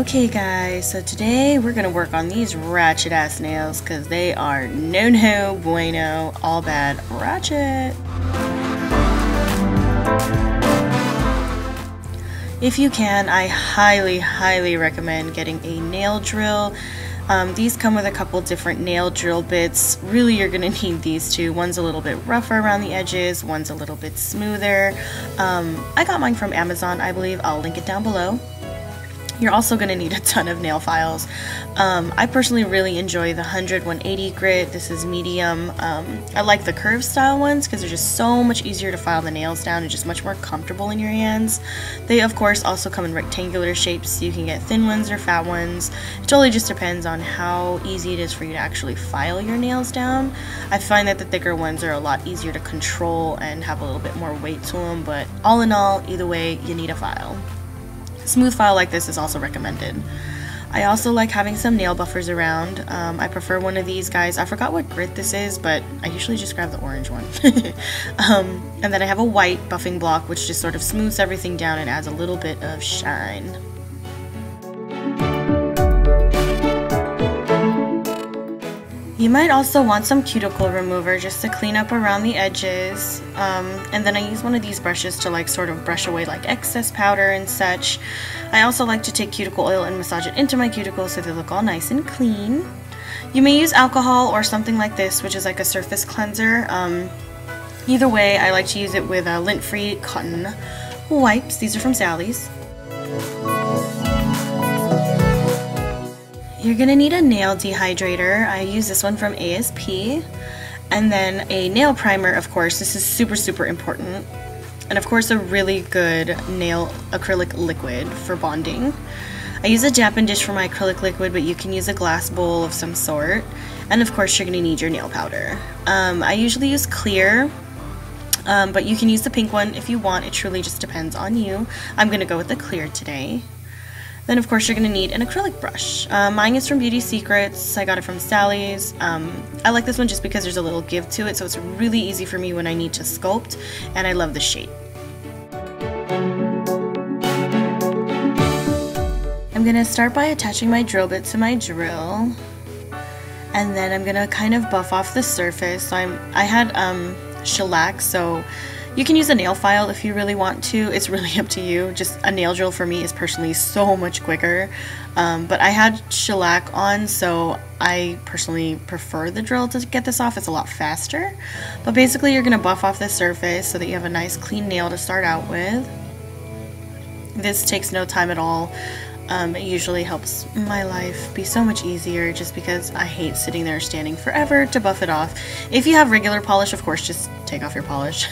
Okay guys, so today we're gonna work on these ratchet ass nails because they are no bueno, all bad ratchet. If you can, I highly recommend getting a nail drill. These come with a couple different nail drill bits. Really, you're gonna need these two. One's a little bit rougher around the edges, one's a little bit smoother. I got mine from Amazon, I believe. I'll link it down below. You're also going to need a ton of nail files. I personally really enjoy the 100-180 grit. This is medium. I like the curved style ones because they're just so much easier to file the nails down and just much more comfortable in your hands. They of course also come in rectangular shapes, so you can get thin ones or fat ones. It totally just depends on how easy it is for you to actually file your nails down. I find that the thicker ones are a lot easier to control and have a little bit more weight to them, but all in all, either way, you need a file. Smooth file like this is also recommended. I also like having some nail buffers around. I prefer one of these guys. I forgot what grit this is, but I usually just grab the orange one. And then I have a white buffing block, which just sort of smooths everything down and adds a little bit of shine. You might also want some cuticle remover just to clean up around the edges, and then I use one of these brushes to like sort of brush away like excess powder and such. I also like to take cuticle oil and massage it into my cuticles so they look all nice and clean. You may use alcohol or something like this, which is like a surface cleanser. Either way, I like to use it with lint-free cotton wipes. These are from Sally's. You're gonna need a nail dehydrator. I use this one from ASP. And then a nail primer, of course. This is super important. And of course a really good nail acrylic liquid for bonding. I use a dampen dish for my acrylic liquid, but you can use a glass bowl of some sort. And of course you're gonna need your nail powder. I usually use clear, but you can use the pink one if you want. It truly just depends on you. I'm gonna go with the clear today. Then of course you're going to need an acrylic brush. Mine is from Beauty Secrets. I got it from Sally's. I like this one just because there's a little give to it, so it's really easy for me when I need to sculpt, and I love the shape. I'm going to start by attaching my drill bit to my drill, and then I'm going to kind of buff off the surface. So I had shellac, so you can use a nail file if you really want to. It's really up to you. Just a nail drill for me is personally so much quicker. But I had shellac on, so I personally prefer the drill to get this off. It's a lot faster. But basically you're going to buff off the surface so that you have a nice clean nail to start out with. This takes no time at all. It usually helps my life be so much easier just because I hate sitting there standing forever to buff it off. If you have regular polish, of course, just take off your polish.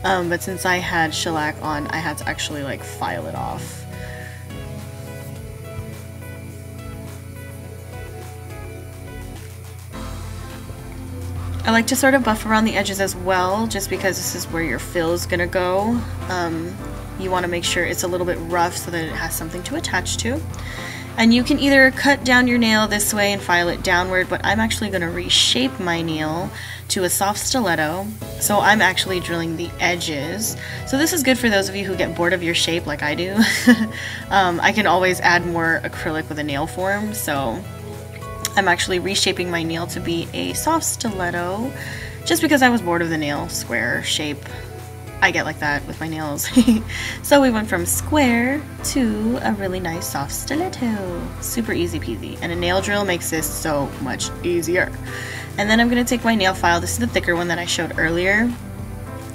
But since I had shellac on, I had to actually like file it off. I like to sort of buff around the edges as well, just because this is where your fill is gonna go. You want to make sure it's a little bit rough so that it has something to attach to. And you can either cut down your nail this way and file it downward, but I'm actually going to reshape my nail to a soft stiletto. So I'm actually drilling the edges. So this is good for those of you who get bored of your shape like I do. I can always add more acrylic with a nail form, so I'm actually reshaping my nail to be a soft stiletto just because I was bored of the nail square shape. I get like that with my nails. So we went from square to a really nice soft stiletto. Super easy peasy. And a nail drill makes this so much easier. And then I'm going to take my nail file. This is the thicker one that I showed earlier.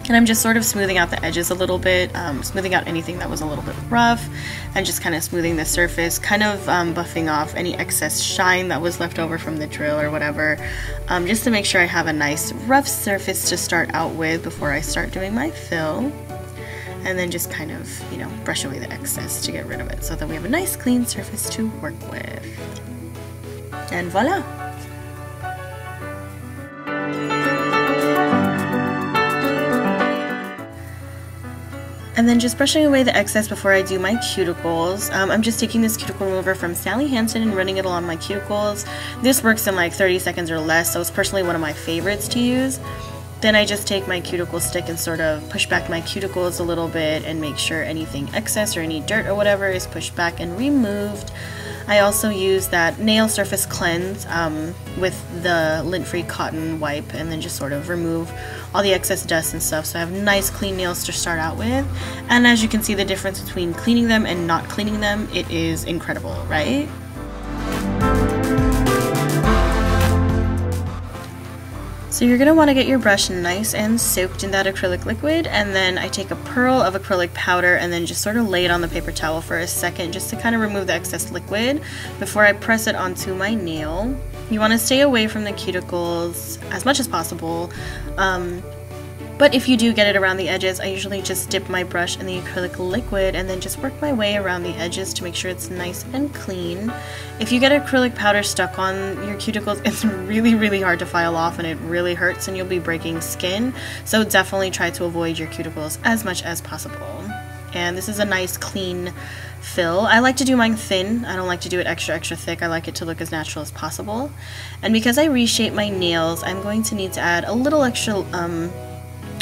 And I'm just sort of smoothing out the edges a little bit, smoothing out anything that was a little bit rough, and just kind of smoothing the surface, kind of buffing off any excess shine that was left over from the drill or whatever, just to make sure I have a nice rough surface to start out with before I start doing my fill. And then just kind of, you know, brush away the excess to get rid of it so that we have a nice clean surface to work with. And voila! And then just brushing away the excess before I do my cuticles. I'm just taking this cuticle remover from Sally Hansen and running it along my cuticles. This works in like 30 seconds or less, so it's personally one of my favorites to use. Then I just take my cuticle stick and sort of push back my cuticles a little bit and make sure anything excess or any dirt or whatever is pushed back and removed. I also use that nail surface cleanse with the lint-free cotton wipe, and then just sort of remove all the excess dust and stuff, so I have nice clean nails to start out with. And as you can see, the difference between cleaning them and not cleaning them, it is incredible, right? So you're going to want to get your brush nice and soaked in that acrylic liquid, and then I take a pearl of acrylic powder and then just sort of lay it on the paper towel for a second just to kind of remove the excess liquid before I press it onto my nail. You want to stay away from the cuticles as much as possible, but if you do get it around the edges, I usually just dip my brush in the acrylic liquid and then just work my way around the edges to make sure it's nice and clean. If you get acrylic powder stuck on your cuticles, it's really hard to file off and it really hurts and you'll be breaking skin. So definitely try to avoid your cuticles as much as possible. And this is a nice clean fill. I like to do mine thin. I don't like to do it extra thick. I like it to look as natural as possible. And because I reshape my nails, I'm going to need to add a little extra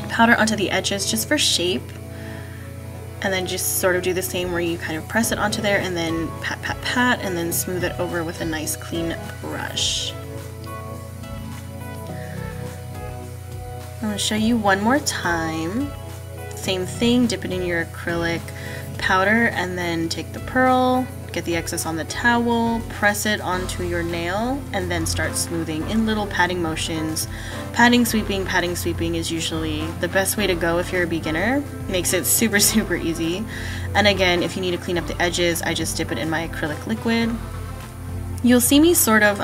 powder onto the edges just for shape, and then just sort of do the same where you kind of press it onto there and then pat and then smooth it over with a nice clean brush. I'm going to show you one more time. Same thing, dip it in your acrylic powder and then take the pearl, get the excess on the towel, press it onto your nail, and then start smoothing in little patting motions. Patting, sweeping is usually the best way to go if you're a beginner. Makes it super easy. And again, if you need to clean up the edges, I just dip it in my acrylic liquid. You'll see me sort of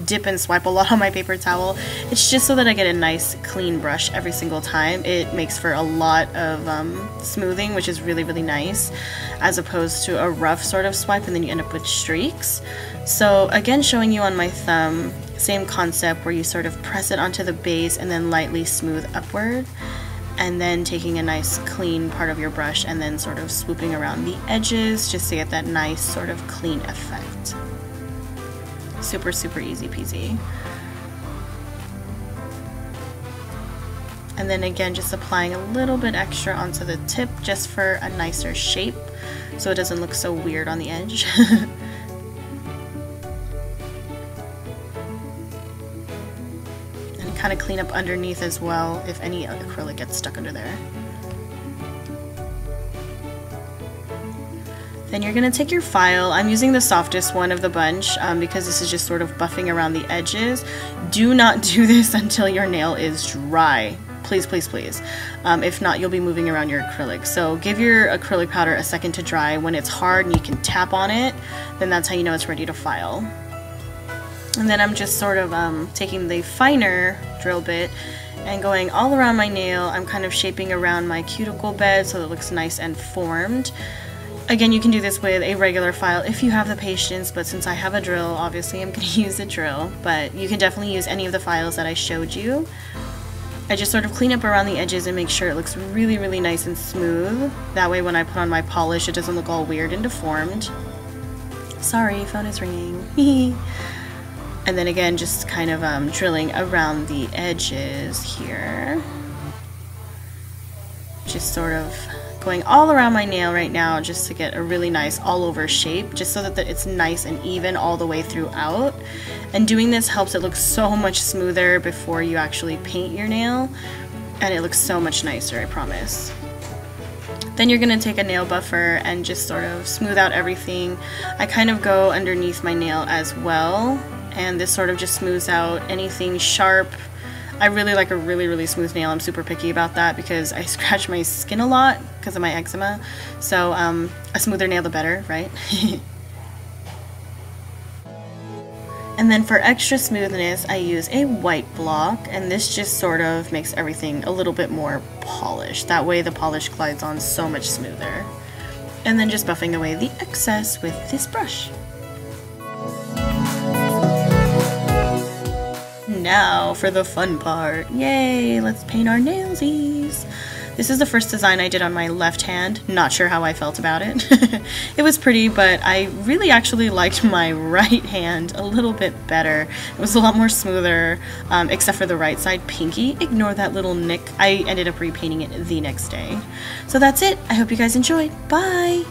dip and swipe a lot on my paper towel. It's just so that I get a nice clean brush every single time. It makes for a lot of smoothing, which is really nice, as opposed to a rough sort of swipe and then you end up with streaks. So again, showing you on my thumb, same concept where you sort of press it onto the base and then lightly smooth upward, and then taking a nice clean part of your brush and then sort of swooping around the edges just to get that nice sort of clean effect. Super easy peasy. And then again, just applying a little bit extra onto the tip just for a nicer shape so it doesn't look so weird on the edge. And kind of clean up underneath as well if any acrylic gets stuck under there. Then you're going to take your file. I'm using the softest one of the bunch because this is just sort of buffing around the edges. Do not do this until your nail is dry. Please. If not, you'll be moving around your acrylic. So give your acrylic powder a second to dry. When it's hard and you can tap on it, then that's how you know it's ready to file. And then I'm just sort of taking the finer drill bit and going all around my nail. I'm kind of shaping around my cuticle bed so it looks nice and formed. Again, you can do this with a regular file if you have the patience, but since I have a drill, obviously I'm going to use a drill, but you can definitely use any of the files that I showed you. I just sort of clean up around the edges and make sure it looks really nice and smooth. That way when I put on my polish, it doesn't look all weird and deformed. Sorry, phone is ringing. And then again, just kind of drilling around the edges here. Just sort of going all around my nail right now just to get a really nice all over shape, just so that it's nice and even all the way throughout. And doing this helps it look so much smoother before you actually paint your nail, and it looks so much nicer, I promise. Then you're going to take a nail buffer and just sort of smooth out everything. I kind of go underneath my nail as well, and this sort of just smooths out anything sharp. I really like a really smooth nail. I'm super picky about that because I scratch my skin a lot because of my eczema. So a smoother nail the better, right? And then for extra smoothness, I use a white block, and this just sort of makes everything a little bit more polished. That way the polish glides on so much smoother. And then just buffing away the excess with this brush. Now for the fun part. Yay, let's paint our nailsies. This is the first design I did on my left hand. Not sure how I felt about it. It was pretty, but I really actually liked my right hand a little bit better. It was a lot more smoother, except for the right side pinky. Ignore that little nick. I ended up repainting it the next day. So that's it. I hope you guys enjoyed. Bye!